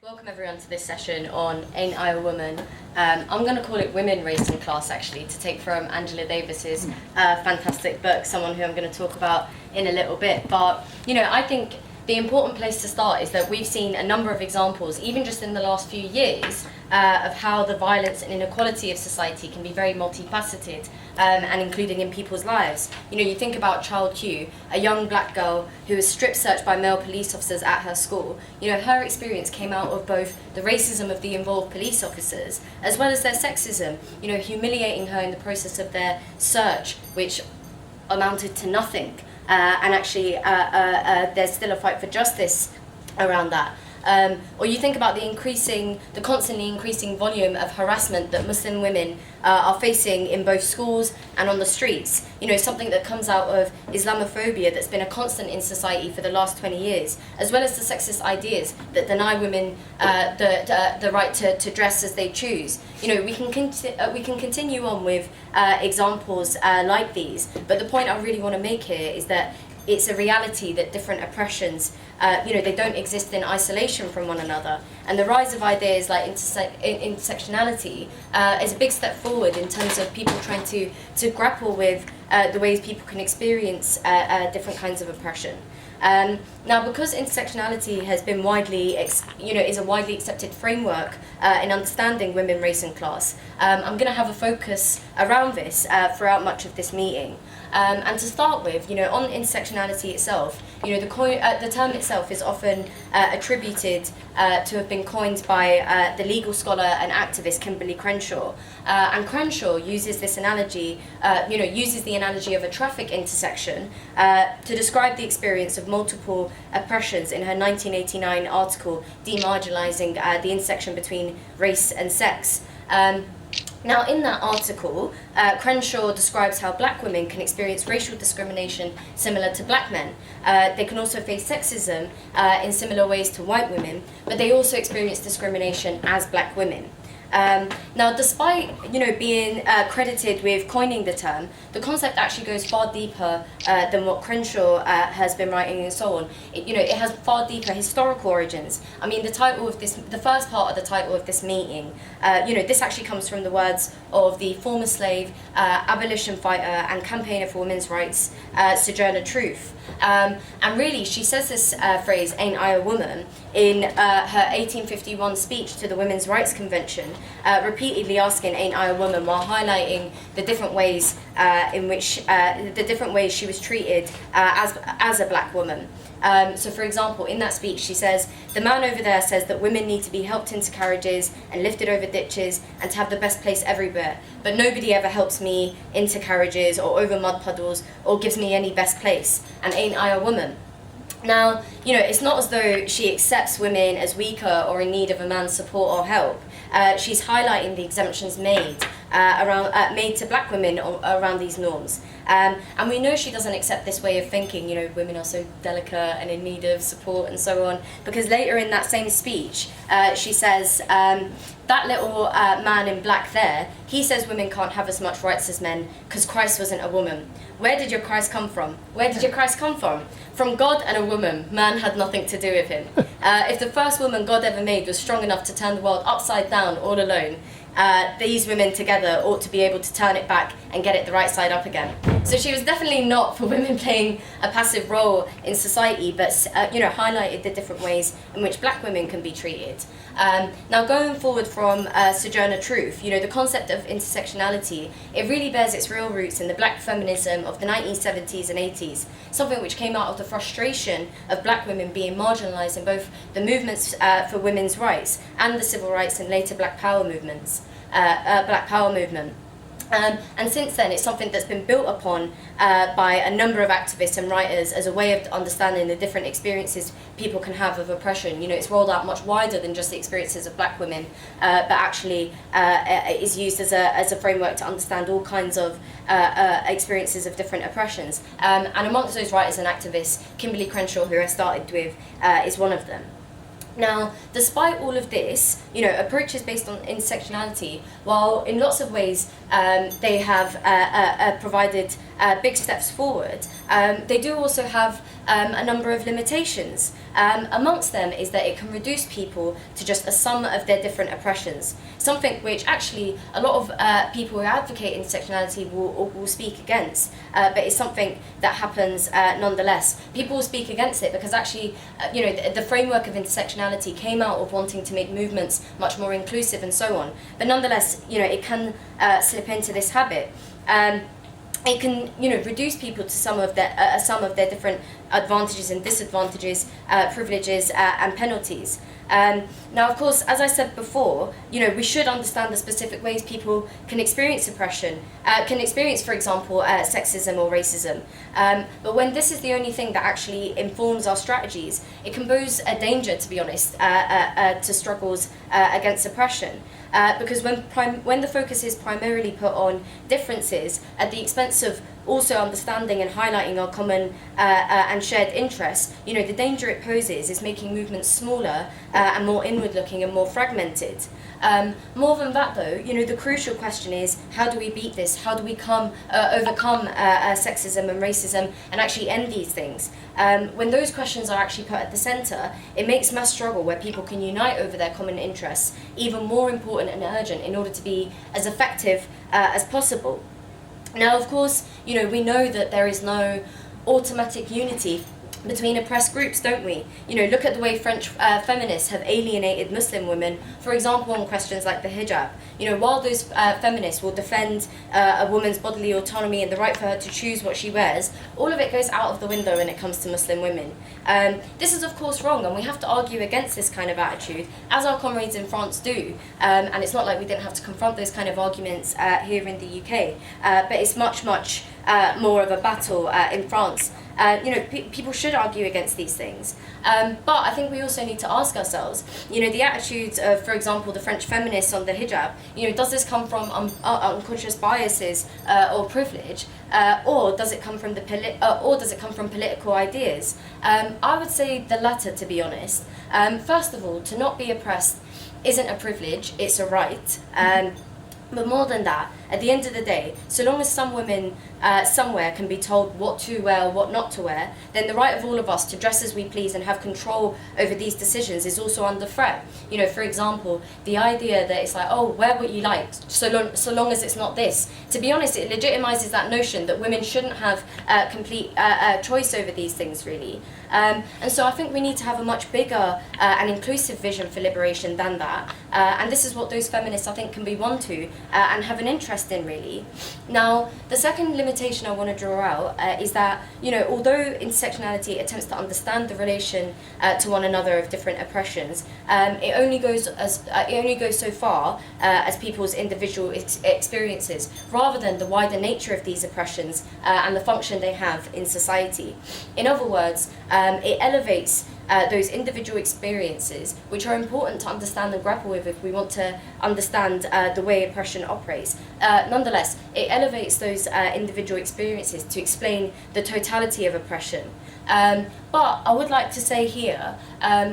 Welcome everyone to this session on Ain't I a Woman? I'm going to call it Women, Race and Class, actually, to take from Angela Davis's fantastic book, someone who I'm going to talk about in a little bit. But, you know, I think the important place to start is that we've seen a number of examples, even just in the last few years, of how the violence and inequality of society can be very multifaceted, and including in people's lives. You know, you think about Child Q, a young black girl who was strip searched by male police officers at her school. You know, her experience came out of both the racism of the involved police officers, as well as their sexism, you know, humiliating her in the process of their search, which amounted to nothing. And actually, there's still a fight for justice around that. Or you think about the constantly increasing volume of harassment that Muslim women are facing in both schools and on the streets. You know, something that comes out of Islamophobia that's been a constant in society for the last 20 years, as well as the sexist ideas that deny women the right to dress as they choose. You know, we can continue on with examples like these, but the point I really want to make here is that it's a reality that different oppressions, you know, they don't exist in isolation from one another. And the rise of ideas like intersectionality is a big step forward in terms of people trying to grapple with the ways people can experience different kinds of oppression. Now, because intersectionality has been is a widely accepted framework in understanding women, race and class, I'm going to have a focus around this throughout much of this meeting. And to start with, you know, on intersectionality itself, you know, the term itself is often attributed to have been coined by the legal scholar and activist Kimberly Crenshaw. And Crenshaw uses this analogy, uses the analogy of a traffic intersection to describe the experience of multiple oppressions in her 1989 article, Demarginalizing the Intersection Between Race and Sex. Now, in that article, Crenshaw describes how black women can experience racial discrimination similar to black men. They can also face sexism in similar ways to white women, but they also experience discrimination as black women. Now, despite being credited with coining the term, the concept actually goes far deeper than what Crenshaw has been writing and so on. It has far deeper historical origins. I mean, the first part of the title of this meeting, this actually comes from the words of the former slave, abolition fighter, and campaigner for women's rights, Sojourner Truth. And really, she says this phrase, "Ain't I a woman?" in her 1851 speech to the Women's Rights Convention, repeatedly asking, "Ain't I a woman?" while highlighting the different ways she was treated as a black woman. So, for example, in that speech, she says, "The man over there says that women need to be helped into carriages and lifted over ditches and to have the best place everywhere. But nobody ever helps me into carriages or over mud puddles or gives me any best place. And ain't I a woman?" Now, it's not as though she accepts women as weaker or in need of a man's support or help. She's highlighting the exemptions made to black women around these norms. And we know she doesn't accept this way of thinking, women are so delicate and in need of support and so on, because later in that same speech, she says, "That little man in black there, he says women can't have as much rights as men because Christ wasn't a woman. Where did your Christ come from? Where did your Christ come from? From God and a woman. Man had nothing to do with him. If the first woman God ever made was strong enough to turn the world upside down all alone, these women together ought to be able to turn it back and get it the right side up again." So she was definitely not for women playing a passive role in society, but highlighted the different ways in which black women can be treated. Now, going forward from Sojourner Truth, the concept of intersectionality, it really bears its real roots in the black feminism of the 1970s and 80s, something which came out of the frustration of black women being marginalised in both the movements for women's rights and the civil rights and later Black Power movement. And since then, it's something that's been built upon by a number of activists and writers as a way of understanding the different experiences people can have of oppression. It's rolled out much wider than just the experiences of black women, but actually is used as a framework to understand all kinds of experiences of different oppressions. And amongst those writers and activists, Kimberly Crenshaw, who I started with, is one of them. Now, despite all of this, approaches based on intersectionality, while in lots of ways they have provided big steps forward, they do also have a number of limitations. Amongst them is that it can reduce people to just a sum of their different oppressions, something which actually a lot of people who advocate intersectionality will speak against, but it's something that happens nonetheless. People will speak against it because actually, the framework of intersectionality came out of wanting to make movements much more inclusive and so on. But nonetheless, it can slip into this habit. It can, reduce people to some of their different advantages and disadvantages, privileges and penalties. Now, of course, as I said before, we should understand the specific ways people can experience oppression, can experience, for example, sexism or racism. But when this is the only thing that actually informs our strategies, it can pose a danger, to be honest, to struggles against oppression. Because when the focus is primarily put on differences at the expense of also understanding and highlighting our common and shared interests, the danger it poses is making movements smaller and more inward-looking and more fragmented. More than that, though, the crucial question is, how do we beat this? How do we overcome sexism and racism and actually end these things? When those questions are actually put at the centre, it makes mass struggle where people can unite over their common interests even more important and urgent in order to be as effective as possible. Now, of course, we know that there is no automatic unity between oppressed groups, don't we? Look at the way French feminists have alienated Muslim women, for example, on questions like the hijab. While those feminists will defend a woman's bodily autonomy and the right for her to choose what she wears, all of it goes out of the window when it comes to Muslim women. This is, of course, wrong, and we have to argue against this kind of attitude, as our comrades in France do. And it's not like we didn't have to confront those kind of arguments here in the UK, but it's much, much more of a battle in France. People should argue against these things. But I think we also need to ask ourselves, the attitudes of, for example, the French feminists on the hijab, does this come from unconscious biases or privilege, or does it come from political ideas? I would say the latter, to be honest. First of all, to not be oppressed isn't a privilege, it's a right. But more than that, at the end of the day, so long as some women somewhere can be told what to wear or what not to wear, then the right of all of us to dress as we please and have control over these decisions is also under threat. For example, the idea that it's like, oh, wear what you like, so long as it's not this. To be honest, it legitimizes that notion that women shouldn't have complete choice over these things, really. And so I think we need to have a much bigger and inclusive vision for liberation than that. And this is what those feminists, I think, can be won to and have an interest in, really. Now, the second limitation I want to draw out is that, although intersectionality attempts to understand the relation to one another of different oppressions, it only goes so far as people's individual experiences, rather than the wider nature of these oppressions and the function they have in society. In other words, it elevates those individual experiences, which are important to understand and grapple with if we want to understand the way oppression operates. Nonetheless, it elevates those individual experiences to explain the totality of oppression. But I would like to say here,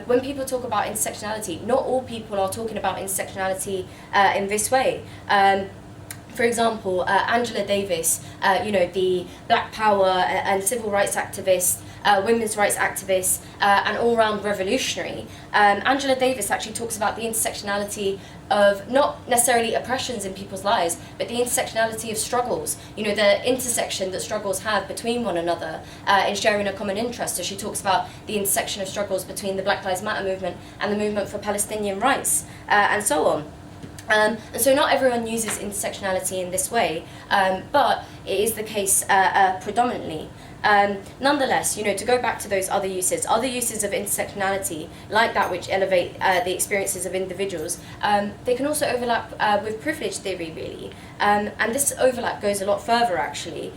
when people talk about intersectionality, not all people are talking about intersectionality in this way. For example, Angela Davis, the Black Power and civil rights activist, women's rights activist, and all-round revolutionary. Angela Davis actually talks about the intersectionality of not necessarily oppressions in people's lives, but the intersectionality of struggles, the intersection that struggles have between one another in sharing a common interest. So she talks about the intersection of struggles between the Black Lives Matter movement and the movement for Palestinian rights, and so on. And so not everyone uses intersectionality in this way, but it is the case predominantly. Nonetheless, to go back to those other uses of intersectionality, like that which elevate the experiences of individuals, they can also overlap with privilege theory, really. And this overlap goes a lot further, actually.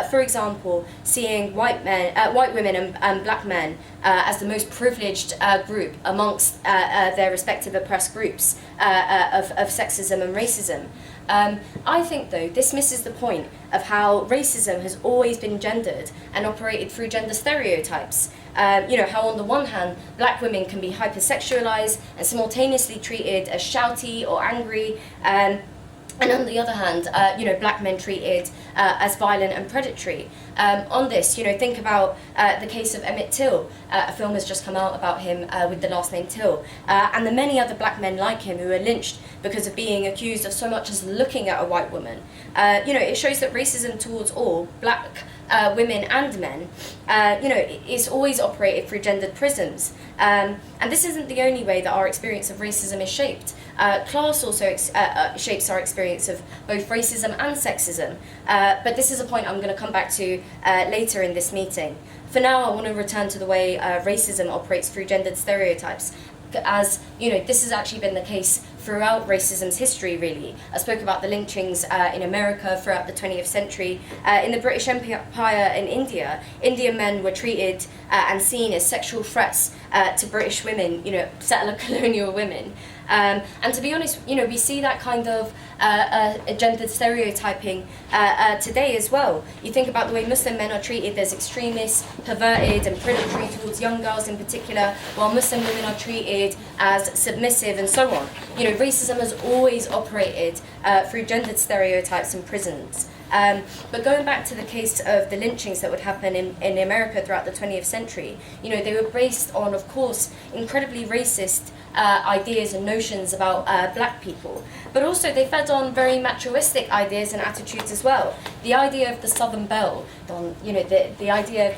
For example, seeing white women and black men as the most privileged group amongst their respective oppressed groups of sexism and racism. I think, though, this misses the point of how racism has always been gendered and operated through gender stereotypes. How on the one hand, black women can be hypersexualized and simultaneously treated as shouty or angry, and on the other hand, black men treated as violent and predatory. On this, think about the case of Emmett Till. A film has just come out about him with the last name Till, and the many other black men like him who were lynched because of being accused of so much as looking at a white woman. It shows that racism towards all, black women and men, is always operated through gendered prisms. And this isn't the only way that our experience of racism is shaped. Class also shapes our experience of both racism and sexism. But this is a point I'm going to come back to later in this meeting. For now, I want to return to the way racism operates through gendered stereotypes, as this has actually been the case throughout racism's history, really. I spoke about the lynchings in America throughout the 20th century. In the British Empire in India, Indian men were treated and seen as sexual threats to British women, settler colonial women. And to be honest, we see that kind of gendered stereotyping today as well. You think about the way Muslim men are treated as extremists, perverted and predatory towards young girls in particular, while Muslim women are treated as submissive and so on. Racism has always operated through gendered stereotypes and prisons. But going back to the case of the lynchings that would happen in America throughout the 20th century, they were based on, of course, incredibly racist ideas and notions about black people. But also they fed on very machoistic ideas and attitudes as well. The idea of the Southern Belle, the idea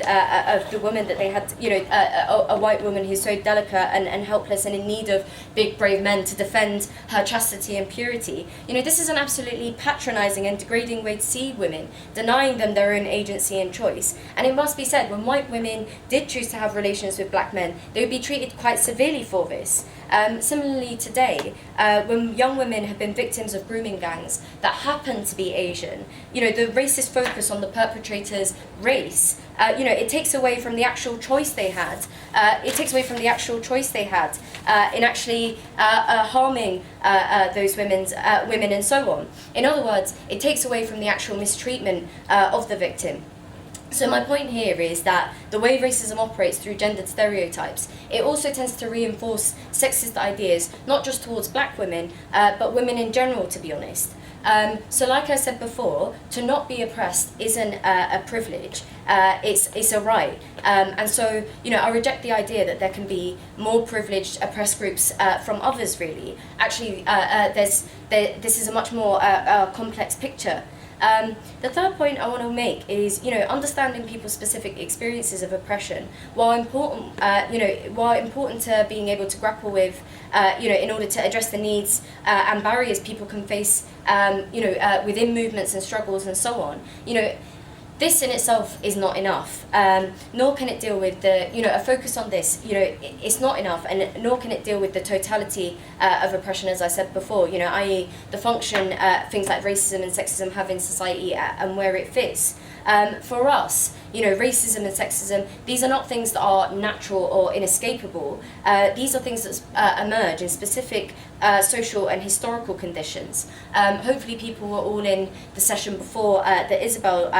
of the woman that they had, a white woman who's so delicate and helpless and in need of big, brave men to defend her chastity and purity. This is an absolutely patronizing and degrading way to see women, denying them their own agency and choice. And it must be said, when white women did choose to have relations with black men, they would be treated quite severely for this. Similarly today, when young women have been victims of grooming gangs that happen to be Asian, the racist focus on the perpetrator's race, it takes away from the actual choice they had. In actually harming those women and so on. In other words, it takes away from the actual mistreatment of the victim. So my point here is that the way racism operates through gendered stereotypes, it also tends to reinforce sexist ideas, not just towards black women, but women in general, to be honest. So like I said before, to not be oppressed isn't a privilege, it's a right. And so, I reject the idea that there can be more privileged oppressed groups from others, really. Actually, this is a much more complex picture. The third point I want to make is, understanding people's specific experiences of oppression, while important to being able to grapple with, in order to address the needs and barriers people can face, within movements and struggles and so on. This in itself is not enough, nor can it deal with a focus on this, it's not enough, and nor can it deal with the totality of oppression, as I said before, i.e. the function things like racism and sexism have in society and where it fits. For us, racism and sexism, these are not things that are natural or inescapable. These are things that emerge in specific social and historical conditions. Hopefully people were all in the session before that Isabel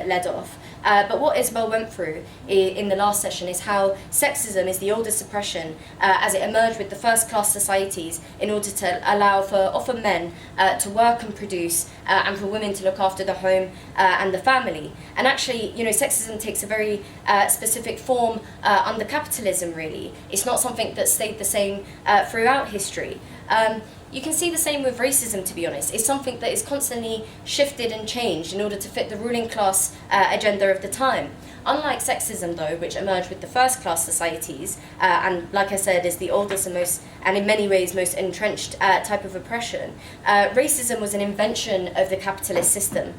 led off. But what Isabel went through in the last session is how sexism is the oldest oppression as it emerged with the first-class societies in order to allow for often men to work and produce and for women to look after the home and the family. And actually, sexism takes a very specific form under capitalism, really. It's not something that stayed the same throughout history. You can see the same with racism, to be honest. It's something that is constantly shifted and changed in order to fit the ruling class agenda of the time. Unlike sexism, though, which emerged with the first-class societies, and like I said, is the oldest and in many ways most entrenched type of oppression, racism was an invention of the capitalist system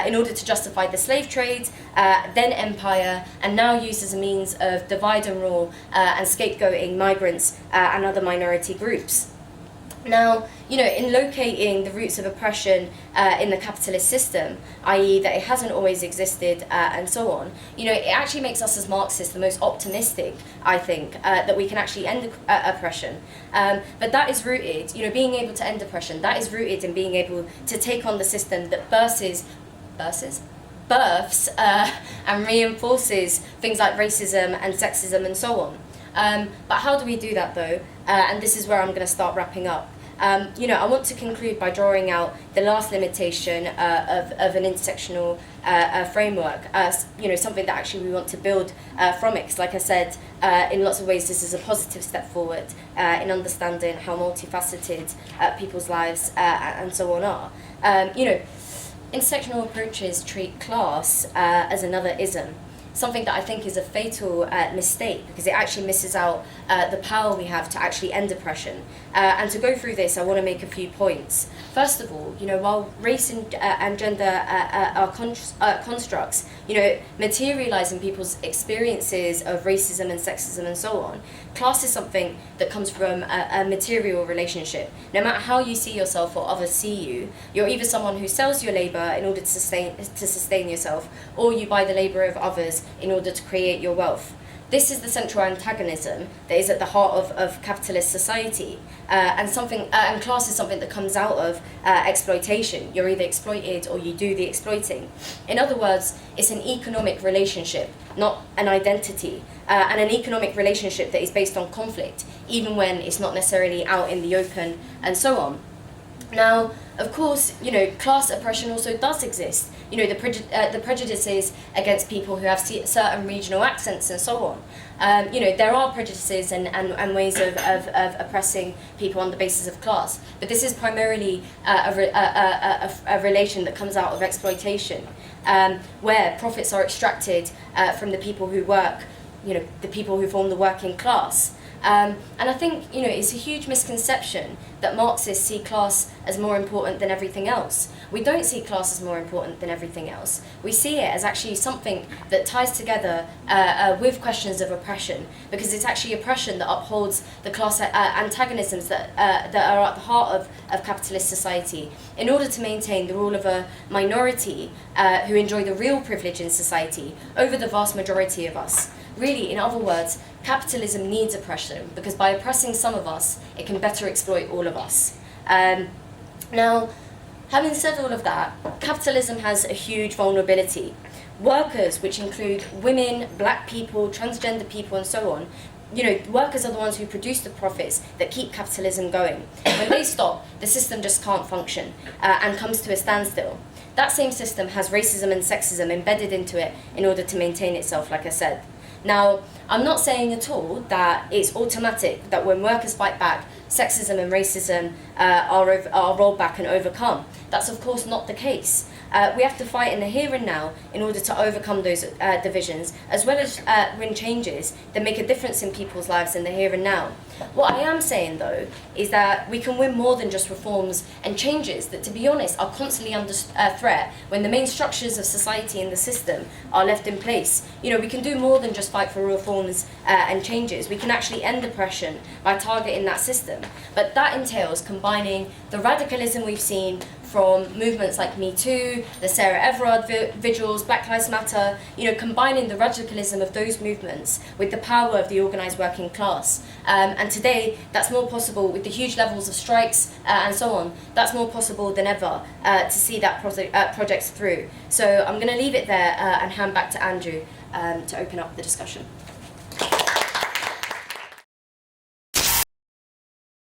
in order to justify the slave trade, then empire, and now used as a means of divide and rule and scapegoating migrants and other minority groups. Now, in locating the roots of oppression in the capitalist system, i.e. that it hasn't always existed and so on, it actually makes us as Marxists the most optimistic, I think, that we can actually end oppression. But that is rooted, being able to end oppression, that is rooted in being able to take on the system that births and reinforces things like racism and sexism and so on. But how do we do that, though? And this is where I'm going to start wrapping up. I want to conclude by drawing out the last limitation of an intersectional framework, something that actually we want to build from it. Because like I said, in lots of ways, this is a positive step forward in understanding how multifaceted people's lives and so on are. Intersectional approaches treat class as another ism, something that I think is a fatal mistake, because it actually misses out the power we have to actually end oppression. And to go through this, I want to make a few points. First of all, while race and gender are constructs, materialise in people's experiences of racism and sexism and so on, class is something that comes from a material relationship. No matter how you see yourself or others see you, you're either someone who sells your labour in order to sustain yourself, or you buy the labour of others in order to create your wealth. This is the central antagonism that is at the heart of capitalist society, and class is something that comes out of exploitation. You're either exploited or you do the exploiting. In other words, it's an economic relationship, not an identity, and an economic relationship that is based on conflict, even when it's not necessarily out in the open and so on. Now, of course, class oppression also does exist. The prejudices against people who have certain regional accents and so on. There are prejudices and ways of oppressing people on the basis of class, but this is primarily a relation that comes out of exploitation, where profits are extracted from the people who work, the people who form the working class. And I think, it's a huge misconception that Marxists see class as more important than everything else. We don't see class as more important than everything else. We see it as actually something that ties together with questions of oppression, because it's actually oppression that upholds the class antagonisms that are at the heart of capitalist society, in order to maintain the rule of a minority who enjoy the real privilege in society over the vast majority of us. Really, in other words, capitalism needs oppression, because by oppressing some of us, it can better exploit all of us. Now, having said all of that, capitalism has a huge vulnerability. Workers, which include women, black people, transgender people, and so on, workers are the ones who produce the profits that keep capitalism going. When they stop, the system just can't function and comes to a standstill. That same system has racism and sexism embedded into it in order to maintain itself, like I said. Now, I'm not saying at all that it's automatic that when workers fight back, sexism and racism are rolled back and overcome. That's of course not the case. We have to fight in the here and now in order to overcome those divisions, as well as win changes that make a difference in people's lives in the here and now. What I am saying, though, is that we can win more than just reforms and changes that, to be honest, are constantly under threat when the main structures of society and the system are left in place. We can do more than just fight for reforms and changes. We can actually end oppression by targeting that system. But that entails combining the radicalism we've seen from movements like Me Too, the Sarah Everard vigils, Black Lives Matter, combining the radicalism of those movements with the power of the organised working class. And today, that's more possible with the huge levels of strikes and so on. That's more possible than ever to see that project through. So I'm going to leave it there and hand back to Andrew to open up the discussion.